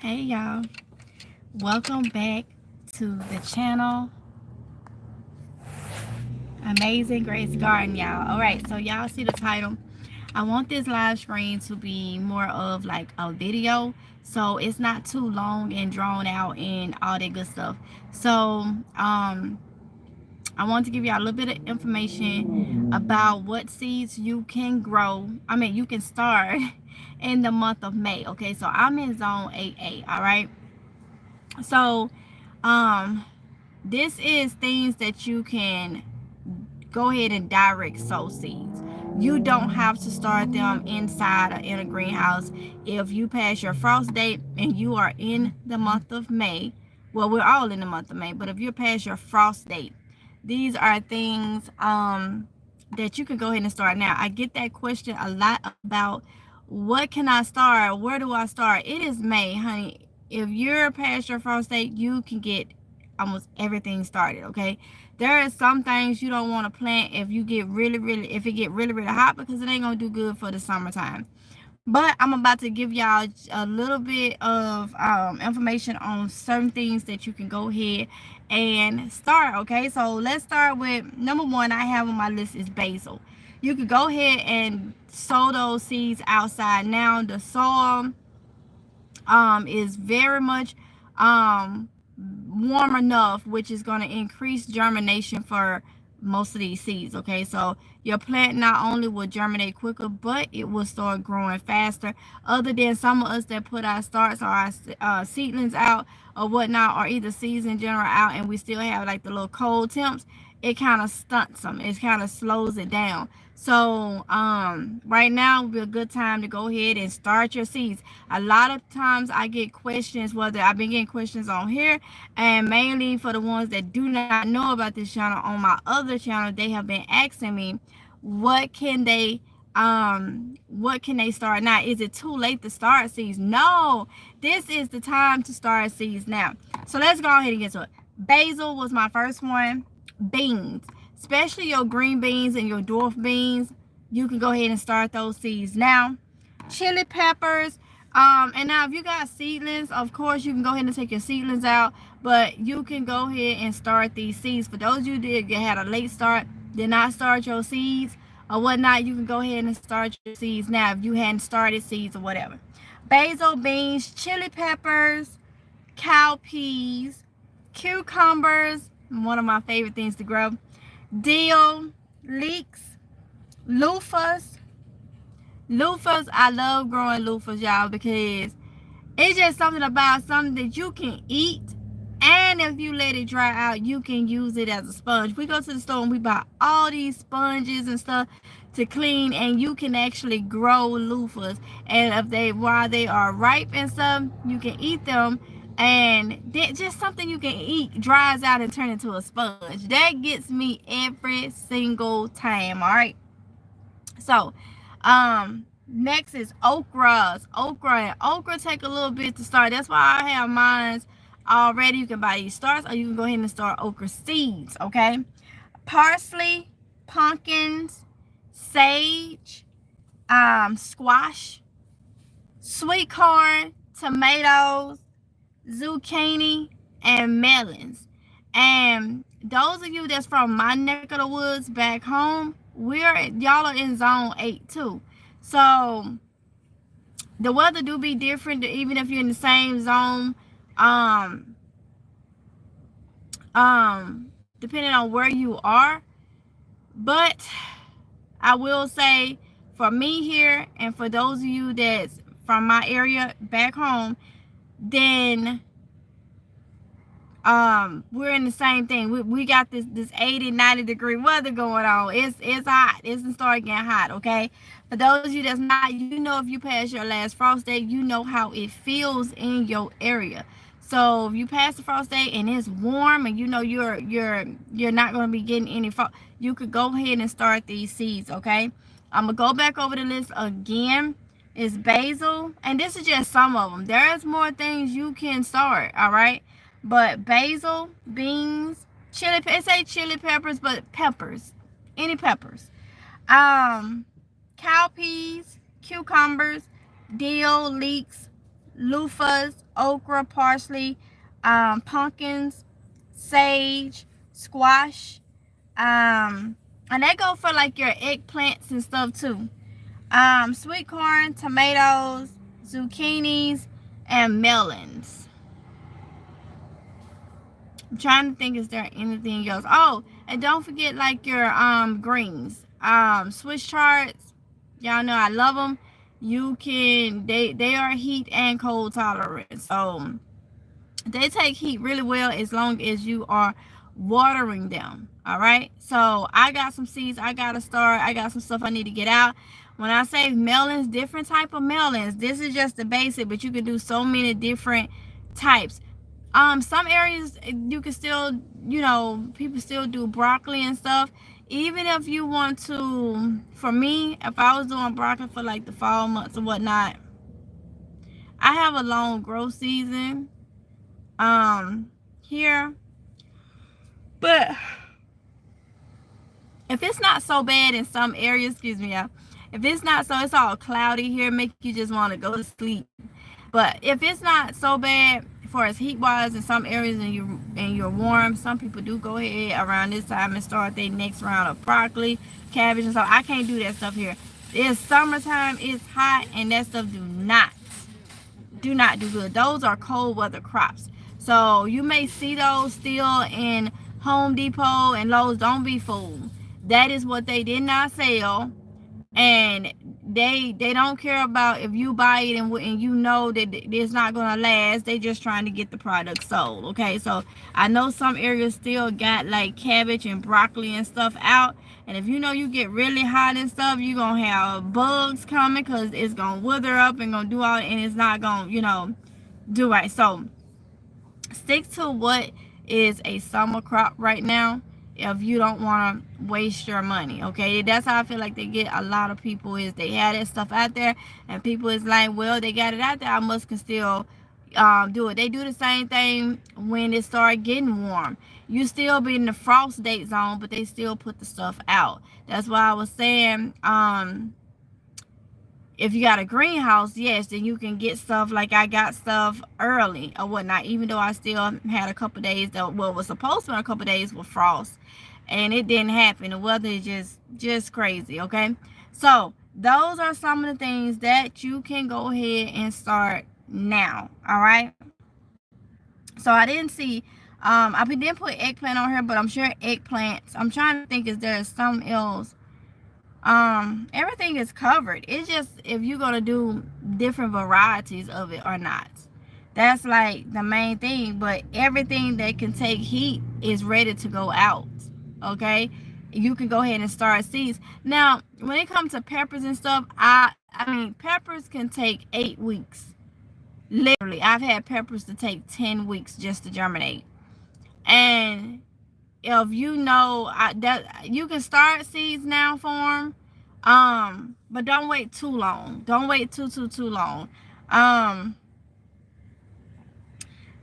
Hey y'all, welcome back to the channel Amazing Grace Garden, y'all. All right, so y'all see the title. I want this live stream to be more of like a video, so it's not too long and drawn out and all that good stuff. So I want to give y'all a little bit of information about what seeds you can grow. You can start in the month of May. Okay, so I'm in zone 8A. All right, so um this is things that you can go ahead and direct sow seeds. You don't have to start them inside or in a greenhouse. If you pass your frost date and you are in the month of May, well, we're all in the month of May, but if you're past your frost date, these are things that you can go ahead and start now. I get that question a lot about what can I start? Where do I start? It is May, honey. If you're past your frost date, you can get almost everything started. Okay, there are some things you don't want to plant if you get if it get really hot, because it ain't gonna do good for the summertime. But I'm about to give y'all a little bit of information on certain things that you can go ahead and start. Okay, so let's start with number one I have on my list is basil. You could go ahead and sow those seeds outside. Now the soil is very much warm enough, which is going to increase germination for most of these seeds. Okay, so your plant not only will germinate quicker, but it will start growing faster. Other than some of us that put our starts or our seedlings out or whatnot, or either seeds in general out, and we still have like the little cold temps, it kind of stunts them. It kind of slows it down. So right now would be a good time to go ahead and start your seeds. A lot of times I get questions, whether I've been getting questions on here, and mainly for the ones that do not know about this channel, on my other channel, they have been asking me, what can they start now? Is it too late to start seeds? No, this is the time to start seeds now. So let's go ahead and get to it. Basil was my first one. Beans, especially your green beans and your dwarf beans, you can go ahead and start those seeds now. Chili peppers, and now if you got seedlings, of course you can go ahead and take your seedlings out, but you can go ahead and start these seeds. For those of you that had a late start, did not start your seeds or whatnot, you can go ahead and start your seeds now if you hadn't started seeds or whatever. Basil, beans, chili peppers, cow peas, cucumbers, one of my favorite things to grow, dill, leeks, loofahs. Loofahs, I love growing loofahs, y'all, because it's just something about something that you can eat, and if you let it dry out, you can use it as a sponge. We go to the store and we buy all these sponges and stuff to clean, and you can actually grow loofahs. And if while they are ripe and stuff, you can eat them, and just something you can eat dries out and turn into a sponge. That gets me every single time. All right. So next is okra, and okra take a little bit to start. That's why I have mine already. You can buy these starts, or you can go ahead and start okra seeds. Okay, parsley, pumpkins, sage, squash, sweet corn, tomatoes, zucchini, and melons. And those of you that's from my neck of the woods back home, y'all are in zone 8 too. So the weather do be different, even if you're in the same zone, depending on where you are. But I will say, for me here, and for those of you that's from my area back home, then we're in the same thing. We got this 80-90 degree weather going on. It's hot. It's starting getting hot. Okay, for those of you that's not, you know, if you pass your last frost date, you know how it feels in your area. So if you pass the frost date and it's warm, and you know you're not going to be getting any frost, you could go ahead and start these seeds. Okay, I'm gonna go back over the list again. Is basil, and this is just some of them. There's more things you can start. All right, but basil, beans, it say chili peppers, but peppers, any peppers, cow peas, cucumbers, dill, leeks, loofahs, okra, parsley, pumpkins, sage, squash, and they go for like your eggplants and stuff too. Sweet corn, tomatoes, zucchinis, and melons. I'm trying to think, is there anything else? Oh, and don't forget like your greens. Swiss charts. Y'all know I love them. You can they are heat and cold tolerant. So they take heat really well as long as you are watering them. All right. So I got some seeds. I got to start. I got some stuff I need to get out. When I say melons, different type of melons. This is just the basic, but you can do so many different types. Some areas you can still, people still do broccoli and stuff. Even if you want to, for me, if I was doing broccoli for like the fall months or whatnot, I have a long growth season here. But if it's not so bad in some areas, excuse me, y'all. If it's not so, it's all cloudy here, make you just want to go to sleep. But if it's not so bad for as heat wise in some areas and you're warm, some people do go ahead around this time and start their next round of broccoli, cabbage, and stuff. I can't do that stuff here. It's summertime, it's hot, and that stuff do not do good. Those are cold weather crops. So you may see those still in Home Depot and Lowe's. Don't be fooled. That is what they did not sell, and they don't care about if you buy it and you know that it's not gonna last. They just trying to get the product sold. Okay, so I know some areas still got like cabbage and broccoli and stuff out, and if you know you get really hot and stuff, you're gonna have bugs coming because it's gonna wither up and gonna do all, and it's not gonna do right. So stick to what is a summer crop right now if you don't want to waste your money. Okay, that's how I feel like they get a lot of people, is they had that stuff out there and people is like, well, they got it out there, I must can still do it. They do the same thing when it start getting warm. You still be in the frost date zone, but they still put the stuff out. That's why I was saying, if you got a greenhouse, yes, then you can get stuff like I got stuff early or whatnot, even though I still had a couple days that, well, was supposed to be a couple days with frost, and it didn't happen. The weather is just crazy. Okay, so those are some of the things that you can go ahead and start now. All right, so I didn't see, I didn't put eggplant on here, but I'm sure eggplants, I'm trying to think, is there some else? Everything is covered. It's just if you're gonna do different varieties of it or not. That's like the main thing. But everything that can take heat is ready to go out. Okay, you can go ahead and start seeds. Now when it comes to peppers and stuff, I mean peppers can take 8 weeks. Literally, I've had peppers to take 10 weeks just to germinate. And if that you can start seeds now for them, but don't wait too long. Don't wait too long.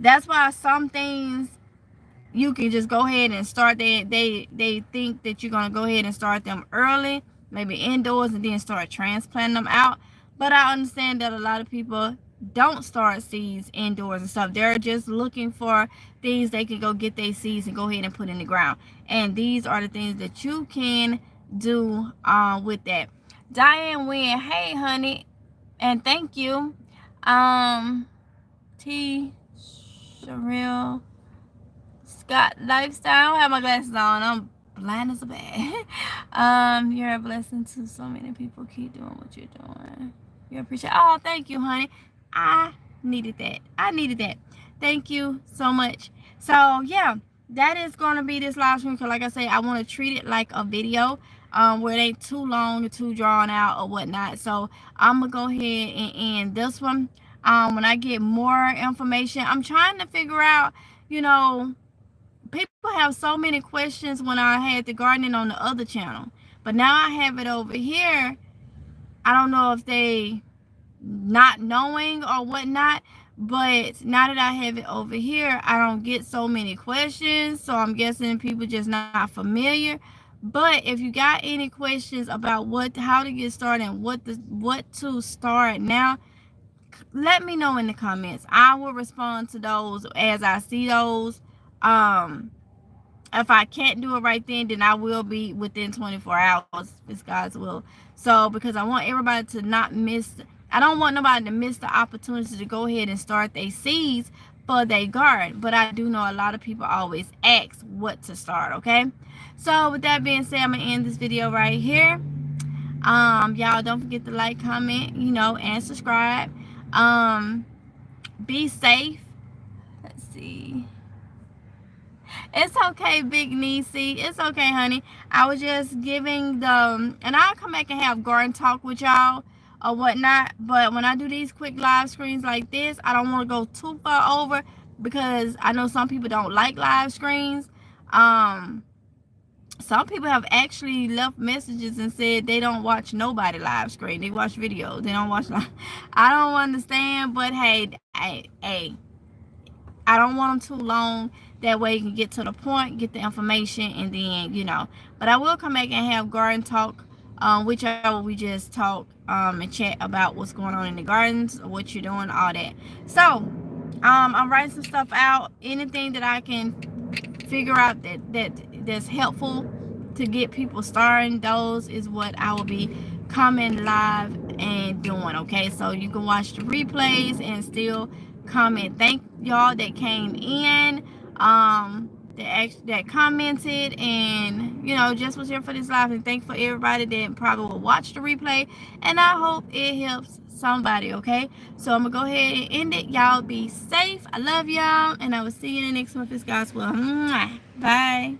That's why some things you can just go ahead and start. They think that you're gonna go ahead and start them early, maybe indoors, and then start transplanting them out. But I understand that a lot of people don't start seeds indoors and stuff. They're just looking for things they can go get their seeds and go ahead and put in the ground. And these are the things that you can do with that. Diane Wynn, hey honey, and thank you. T Sherrill Scott Lifestyle. I don't have my glasses on. I'm blind as a bat. You're a blessing to so many people. Keep doing what you're doing. You appreciate. Oh, thank you, honey. I needed that. Thank you so much. So yeah, that is gonna be this live stream, because like I say, I want to treat it like a video, where it ain't too long or too drawn out or whatnot. So I'm gonna go ahead and end this one. When I get more information, I'm trying to figure out, people have so many questions when I had the gardening on the other channel, but now I have it over here. I don't know if they not knowing or whatnot, but now that I have it over here, I don't get so many questions. So I'm guessing people just not familiar. But if you got any questions about how to get started and what to start now, let me know in the comments. I will respond to those as I see those. If I can't do it right then I will be within 24 hours. It's God's will. So because I want everybody to not miss, I don't want nobody to miss the opportunity to go ahead and start their seeds for their garden. But I do know a lot of people always ask what to start, okay? So with that being said, I'm gonna end this video right here. Y'all don't forget to like, comment, and subscribe. Be safe. Let's see. It's okay, big niecey. It's okay, honey. I was just giving and I'll come back and have garden talk with y'all or whatnot. But when I do these quick live screens like this, I don't want to go too far over because I know some people don't like live screens. Some people have actually left messages and said they don't watch nobody live screen. They watch videos. They don't watch live. I don't understand, but hey, I don't want them too long. That way you can get to the point, get the information, and then, But I will come back and have garden talk, whichever we just talk and chat about what's going on in the gardens, what you're doing, all that. So, I'm writing some stuff out. Anything that I can figure out that's helpful to get people starting, those is what I will be coming live and doing, okay? So you can watch the replays and still comment. Thank y'all that came in, that commented, and just was here for this live. And thank for everybody that probably will watch the replay, and I hope it helps somebody, okay? So I'm gonna go ahead and end it. Y'all be safe. I love y'all, and I will see you in the next one if it's God's will. Bye.